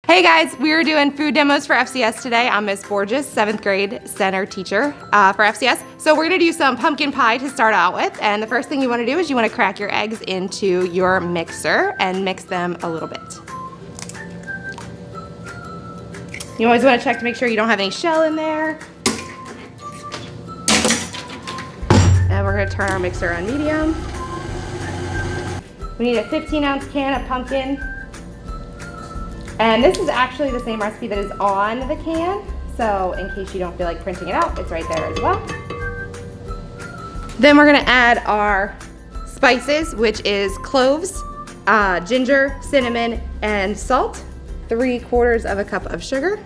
Hey guys, we are doing food demos for FCS today. I'm Miss Borgnis, 7th grade center teacher for FCS. So we're gonna do some pumpkin pie to start out with. And the first thing you wanna do is you wanna crack your eggs into your mixer and mix them a little bit. You always wanna check to make sure you don't have any shell in there. And we're gonna turn our mixer on medium. We need a 15-ounce can of pumpkin. And this is actually the same recipe that is on the can, so in case you don't feel like printing it out, it's right there as well. Then we're gonna add our spices, which is cloves, ginger, cinnamon, and salt, 3/4 of a cup of sugar,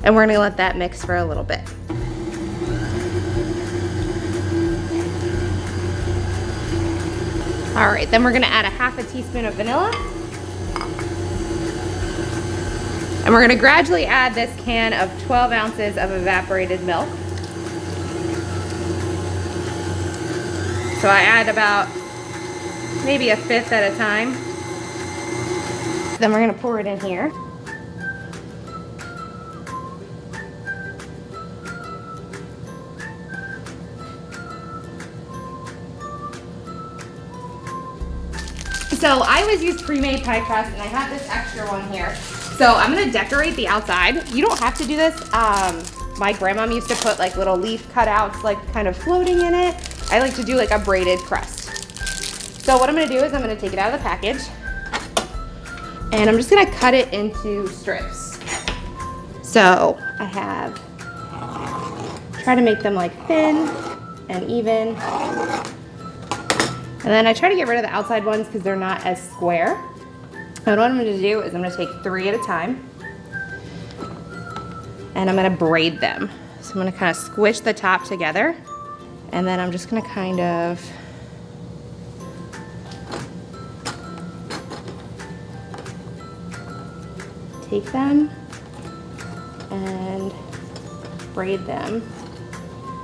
and we're gonna let that mix for a little bit. All right, then we're gonna add a 1/2 teaspoon of vanilla. And we're gonna gradually add this can of 12 ounces of evaporated milk. So I add about maybe 1/5 at a time. Then we're gonna pour it in here. So I always use pre-made pie crust, and I have this extra one here. So I'm gonna decorate the outside. You don't have to do this. My grandma used to put like little leaf cutouts like kind of floating in it. I like to do like a braided crust. So what I'm gonna do is I'm gonna take it out of the package and I'm just gonna cut it into strips. So I have, try to make them like thin and even. And then I try to get rid of the outside ones because they're not as square. And what I'm gonna do is I'm gonna take 3 at a time and I'm gonna braid them. So I'm gonna kind of squish the top together and then I'm just gonna kind of take them and braid them.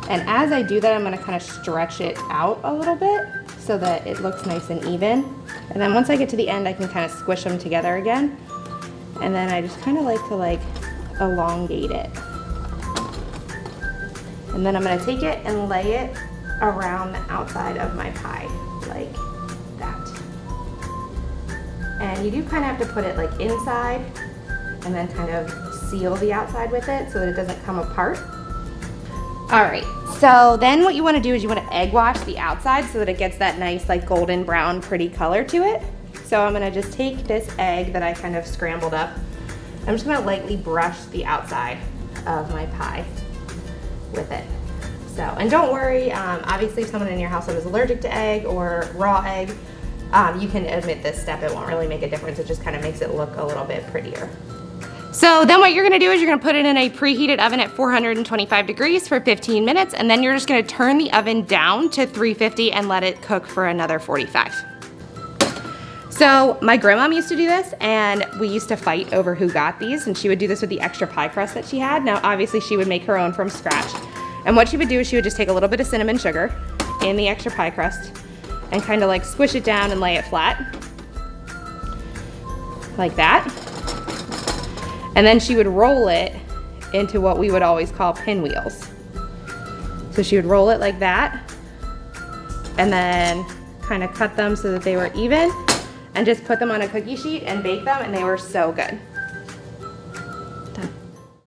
And as I do that, I'm gonna kind of stretch it out a little bit so that it looks nice and even. And then once I get to the end, I can kind of squish them together again. And then I just kind of like to elongate it. And then I'm gonna take it and lay it around the outside of my pie, like that. And you do kind of have to put it like inside and then kind of seal the outside with it so that it doesn't come apart. All right, so then what you wanna do is you wanna egg wash the outside so that it gets that nice like golden brown pretty color to it. So I'm gonna just take this egg that I kind of scrambled up. I'm just gonna lightly brush the outside of my pie with it. So, and don't worry, obviously if someone in your household is allergic to egg or raw egg, you can omit this step. It won't really make a difference. It just kind of makes it look a little bit prettier. So then what you're gonna do is you're gonna put it in a preheated oven at 425 degrees for 15 minutes, and then you're just gonna turn the oven down to 350 and let it cook for another 45. So my grandma used to do this, and we used to fight over who got these, and she would do this with the extra pie crust that she had. Now obviously she would make her own from scratch. And what she would do is she would just take a little bit of cinnamon sugar in the extra pie crust and kind of like squish it down and lay it flat, like that. And then she would roll it into what we would always call pinwheels. So she would roll it like that and then kind of cut them so that they were even and just put them on a cookie sheet and bake them, and they were so good.